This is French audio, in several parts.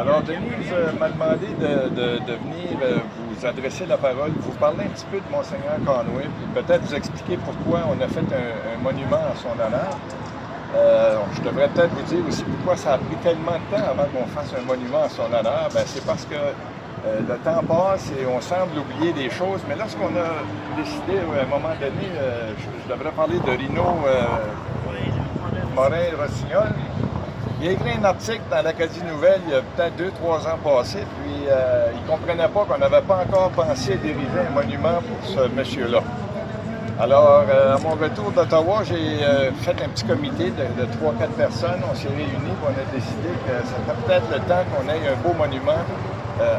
Alors, Denise m'a demandé de venir vous adresser la parole, vous parler un petit peu de Monseigneur Conway, puis peut-être vous expliquer pourquoi on a fait un monument en son honneur. Je devrais peut-être vous dire aussi pourquoi ça a pris tellement de temps avant qu'on fasse un monument en son honneur. Ben, c'est parce que le temps passe et on semble oublier des choses, mais lorsqu'on a décidé à un moment donné, je devrais parler de Rino Morin-Rossignol. Il a écrit un article dans l'Acadie Nouvelle il y a peut-être 2-3 ans passés, puis il ne comprenait pas qu'on n'avait pas encore pensé à diriger un monument pour ce monsieur-là. Alors, à mon retour d'Ottawa, j'ai fait un petit comité de 3-4 personnes. On s'est réunis et on a décidé que c'était peut-être le temps qu'on ait un beau monument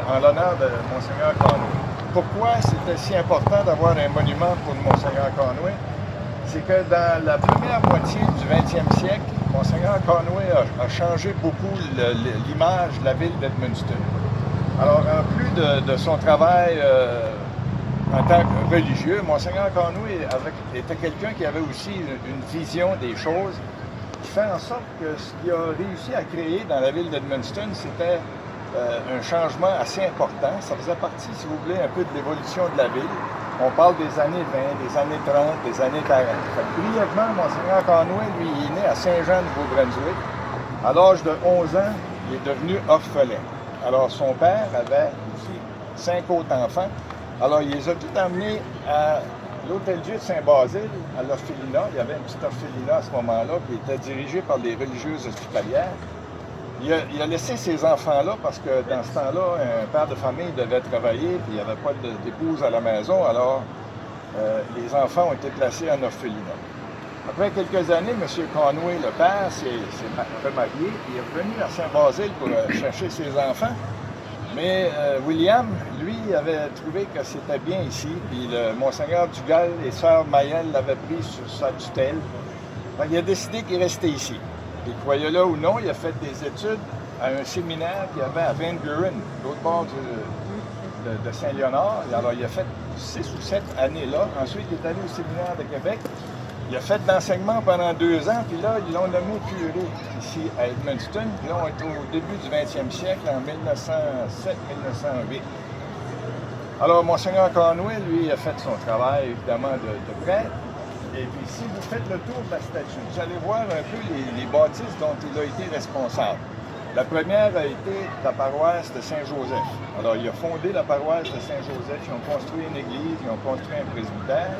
en l'honneur de Monseigneur Conway. Pourquoi c'était si important d'avoir un monument pour Monseigneur Conway? C'est que dans la première moitié du 20e siècle, Monseigneur Conway a changé beaucoup l'image de la ville d'Edmundston. Alors, en plus de son travail en tant que religieux, Monseigneur Conway était quelqu'un qui avait aussi une vision des choses, qui fait en sorte que ce qu'il a réussi à créer dans la ville d'Edmundston, c'était un changement assez important. Ça faisait partie, si vous voulez, un peu de l'évolution de la ville. On parle des années 20, des années 30, des années 40. Brièvement, Monseigneur Conway, lui, il est né à Saint-Jean-Nouveau-Brunswick. À l'âge de 11 ans, il est devenu orphelin. Alors, son père avait aussi 5 autres enfants. Alors, il les a tous amenés à l'Hôtel-Dieu de Saint-Basile, à l'orphelinat. Il y avait une petite orphelinat à ce moment-là qui était dirigée par les religieuses hospitalières. Il a laissé ses enfants-là parce que dans ce temps-là, un père de famille devait travailler puis il n'y avait pas d'épouse à la maison. Alors, les enfants ont été placés en orphelinat. Après quelques années, M. Conway, le père, s'est remarié et est revenu à Saint-Basile pour chercher ses enfants. Mais William, lui, avait trouvé que c'était bien ici. Puis le Monseigneur Dugal et Sœur Mayel l'avaient pris sous sa tutelle. Donc, il a décidé qu'il restait ici. Et croyez-le ou non, il a fait des études à un séminaire qu'il y avait à Van Buren, l'autre bord de Saint-Léonard. Alors, il a fait 6 ou 7 années là. Ensuite, il est allé au séminaire de Québec. Il a fait de l'enseignement pendant 2 ans, puis là, ils l'ont nommé curé ici à Edmundston. Puis là, on est au début du 20e siècle, en 1907-1908. Alors, Monseigneur Conway, lui, a fait son travail, évidemment, de prêtre. Et puis, si vous faites le tour de la statue, vous allez voir un peu les bâtisses dont il a été responsable. La première a été la paroisse de Saint-Joseph. Alors, il a fondé la paroisse de Saint-Joseph, ils ont construit une église, ils ont construit un presbytère.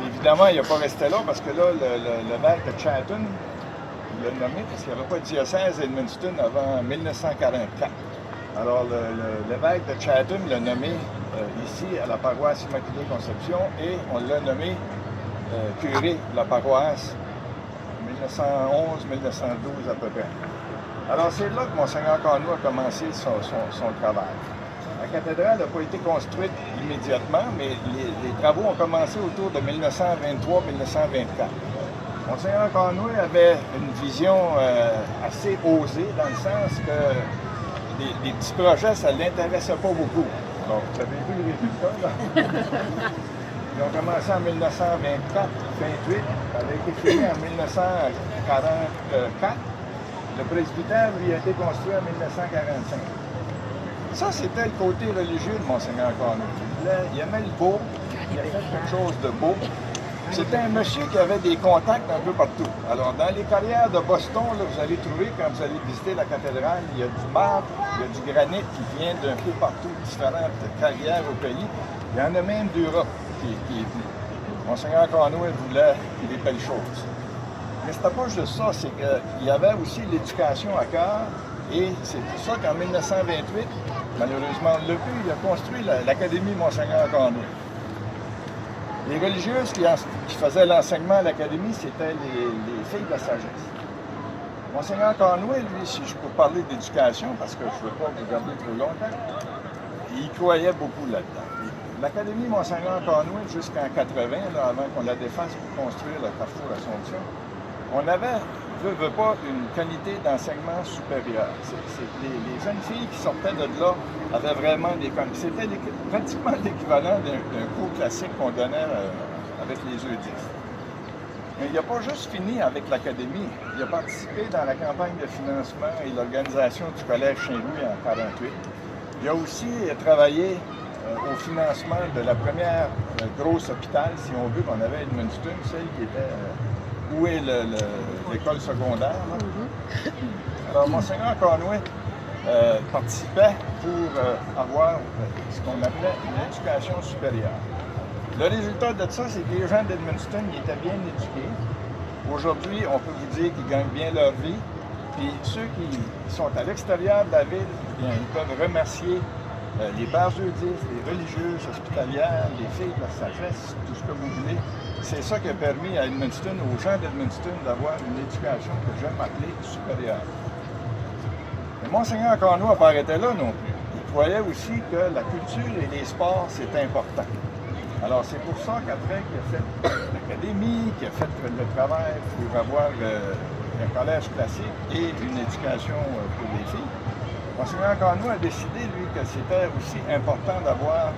Et évidemment, il n'a pas resté là parce que là, l'évêque de Chatham, il l'a nommé parce qu'il n'y avait pas de diocèse à Edmundston avant 1944. Alors, l'évêque de Chatham l'a nommé ici à la paroisse Immaculée Conception et on l'a nommé curé de la paroisse en 1911-1912 à peu près. Alors c'est là que Monseigneur Conway a commencé son travail. La cathédrale n'a pas été construite immédiatement, mais les travaux ont commencé autour de 1923-1924. Monseigneur Conway avait une vision assez osée dans le sens que des petits projets, ça ne l'intéressait pas beaucoup. Donc, vous avez vu le résultat, là? Ils ont commencé en 1924-28, ça avait été fini en 1944. Le presbytère, lui, a été construit en 1945. Ça, c'était le côté religieux de Monseigneur Conway. Il aimait le beau, il a fait quelque chose de beau. C'était un monsieur qui avait des contacts un peu partout. Alors, dans les carrières de Boston, là, vous allez trouver, quand vous allez visiter la cathédrale, il y a du marbre, il y a du granit qui vient d'un peu partout, différentes carrières au pays. Il y en a même d'Europe qui est venu. Monseigneur Conway voulait des belles choses. Mais c'était pas juste ça, c'est qu'il y avait aussi l'éducation à cœur. Et c'est pour ça qu'en 1928, malheureusement, on l'a vu, il a construit l'Académie Monseigneur Conway. Les religieuses qui faisaient l'enseignement à l'Académie, c'était les filles de la sagesse. Monseigneur Conway, lui, si je peux parler d'éducation, parce que je ne veux pas vous garder trop longtemps, il croyait beaucoup là-dedans. L'Académie Monseigneur Conway, jusqu'en 80, là, avant qu'on la défasse pour construire le carrefour Assomption, on avait, veut pas, une qualité d'enseignement supérieure. Les jeunes filles qui sortaient de là avaient vraiment des connaissances. C'était pratiquement l'équivalent d'un cours classique qu'on donnait avec les eudistes. Mais il n'a pas juste fini avec l'Académie. Il a participé dans la campagne de financement et l'organisation du Collège Saint-Louis en 1948. Il a aussi travaillé au financement de la première grosse hôpital, si on veut, qu'on avait à Edmundston, celle qui était où est l'école secondaire. Alors, Monseigneur Conway participait pour avoir ce qu'on appelait une éducation supérieure. Le résultat de ça, c'est que les gens d'Edmundston étaient bien éduqués. Aujourd'hui, on peut vous dire qu'ils gagnent bien leur vie. Puis ceux qui sont à l'extérieur de la ville, bien, ils peuvent remercier les pères eudistes, les religieuses hospitalières, les filles de la sagesse, tout ce que vous voulez. C'est ça qui a permis à Edmundston, aux gens d'Edmundston, d'avoir une éducation que j'aime appeler supérieure. Mais Monseigneur Conway n'a pas arrêté là non plus. Il croyait aussi que la culture et les sports, c'est important. Alors c'est pour ça qu'après qu'il a fait l'académie, qu'il a fait le travail pour avoir un collège classique et une éducation pour les filles, Monseigneur Conway a décidé, lui, que c'était aussi important d'avoir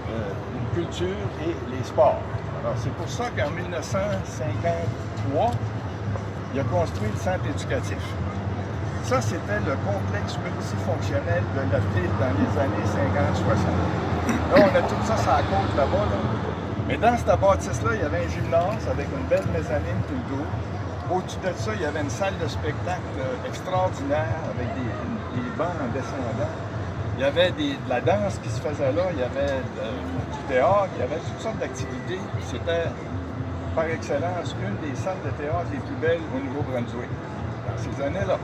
une culture et les sports. Alors, c'est pour ça qu'en 1953, il a construit le centre éducatif. Ça, c'était le complexe multifonctionnel de la ville dans les années 50-60. Là, on a tout ça sur la côte là-bas. Là. Mais dans cette bâtisse-là, il y avait un gymnase avec une belle mezzanine tout le tour. Au-dessus de ça, il y avait une salle de spectacle extraordinaire avec des bancs en descendant. Il y avait de la danse qui se faisait là, il y avait du théâtre, il y avait toutes sortes d'activités. C'était, par excellence, une des salles de théâtre les plus belles au Nouveau-Brunswick dans ces années-là.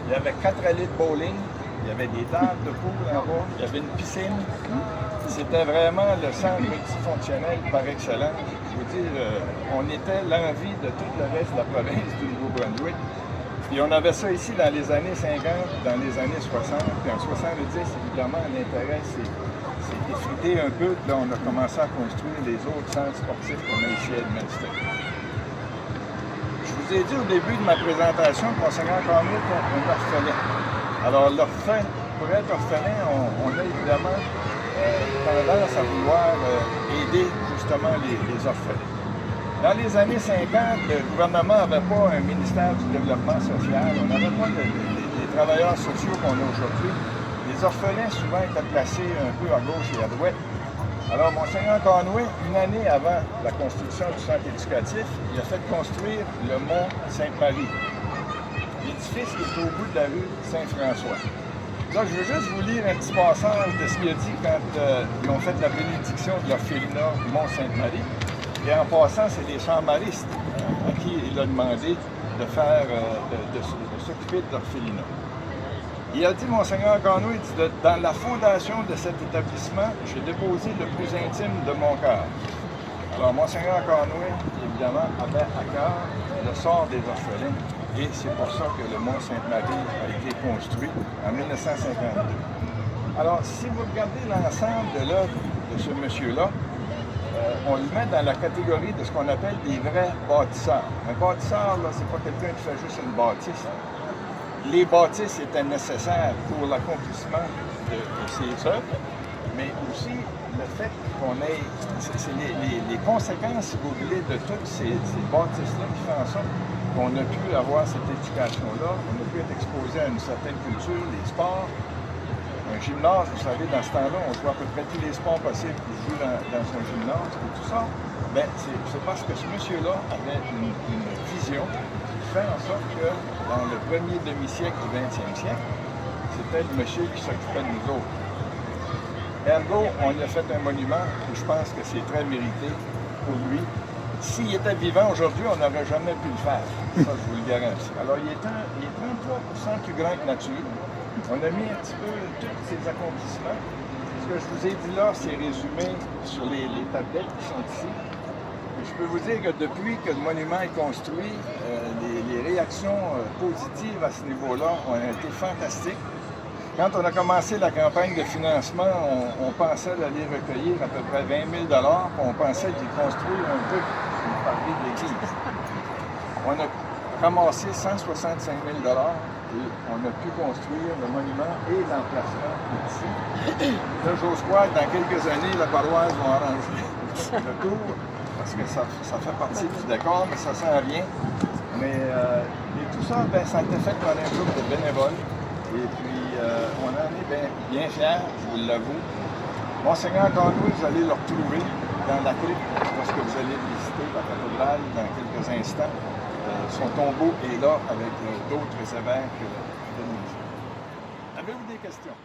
Il y avait 4 allées de bowling, il y avait des tables de poule en bas, il y avait une piscine. C'était vraiment le centre multifonctionnel par excellence. Je veux dire, on était l'envie de tout le reste de la province du Nouveau-Brunswick. Puis on avait ça ici dans les années 50, dans les années 60, puis en 70, évidemment, l'intérêt s'est effrité un peu. Puis là, on a commencé à construire les autres centres sportifs qu'on a ici à Edmundston. Je vous ai dit au début de ma présentation que Monseigneur Conway était un orphelin. Alors, pour être orphelin, on a évidemment tendance à vouloir aider justement les orphelins. Dans les années 50, le gouvernement n'avait pas un ministère du développement social, on n'avait pas les travailleurs sociaux qu'on a aujourd'hui. Les orphelins souvent étaient placés un peu à gauche et à droite. Alors, Monseigneur Conway, une année avant la construction du centre éducatif, il a fait construire le mont Sainte-Marie, l'édifice qui est au bout de la rue Saint-François. Là, je veux juste vous lire un petit passage de ce qu'il a dit quand ils ont fait la bénédiction de l'orphelinat Mont-Sainte-Marie. Et en passant, c'est les chambristes à qui il a demandé de s'occuper de l'orphelinat. Il a dit, Monseigneur Conway, dans la fondation de cet établissement, j'ai déposé le plus intime de mon cœur. Alors, Monseigneur Conway, évidemment, avait à cœur le sort des orphelins. Et c'est pour ça que le Mont Sainte-Marie a été construit en 1952. Alors, si vous regardez l'ensemble de l'œuvre de ce monsieur-là, on le met dans la catégorie de ce qu'on appelle des vrais bâtisseurs. Un bâtisseur, là, c'est pas quelqu'un qui fait juste une bâtisse. Les bâtisses étaient nécessaires pour l'accomplissement de ces œuvres, mais aussi le fait qu'on ait, c'est les conséquences, si vous voulez, de toutes ces bâtisses-là qui font en sorte qu'on a pu avoir cette éducation-là, on a pu être exposé à une certaine culture, les sports. Un gymnase, vous savez, dans ce temps-là, on joue à peu près tous les sports possibles qui jouent dans son gymnase et tout ça. Bien, c'est parce que ce monsieur-là avait une vision qui fait en sorte que dans le premier demi-siècle du 20e siècle, c'était le monsieur qui s'occupait de nous autres. Ergo, on lui a fait un monument et je pense que c'est très mérité pour lui. S'il était vivant aujourd'hui, on n'aurait jamais pu le faire. Ça, je vous le garantis. Alors, il est 33% plus grand que nature. On a mis un petit peu tous ses accomplissements. Ce que je vous ai dit là, c'est résumé sur les tablettes qui sont ici. Et je peux vous dire que depuis que le monument est construit, les réactions positives à ce niveau-là ont été fantastiques. Quand on a commencé la campagne de financement, on pensait d'aller recueillir à peu près 20 000 $, puis on pensait d'y construire un peu, pour parler de l'église. On a ramassé 165 000 $, et on a pu construire le monument et l'emplacement ici. Là, j'ose croire que dans quelques années, la paroisse va arranger le tour. parce que ça fait partie du décor, mais ça sert à rien. Mais et tout ça, ben, ça a été fait par un groupe de bénévoles. Et puis, on en est bien fiers, je vous l'avoue. Monseigneur Cornouille, vous allez le retrouver dans la crypte lorsque vous allez visiter la cathédrale dans quelques instants. Son tombeau est là avec d'autres évêques de nos jours. Avez-vous des questions?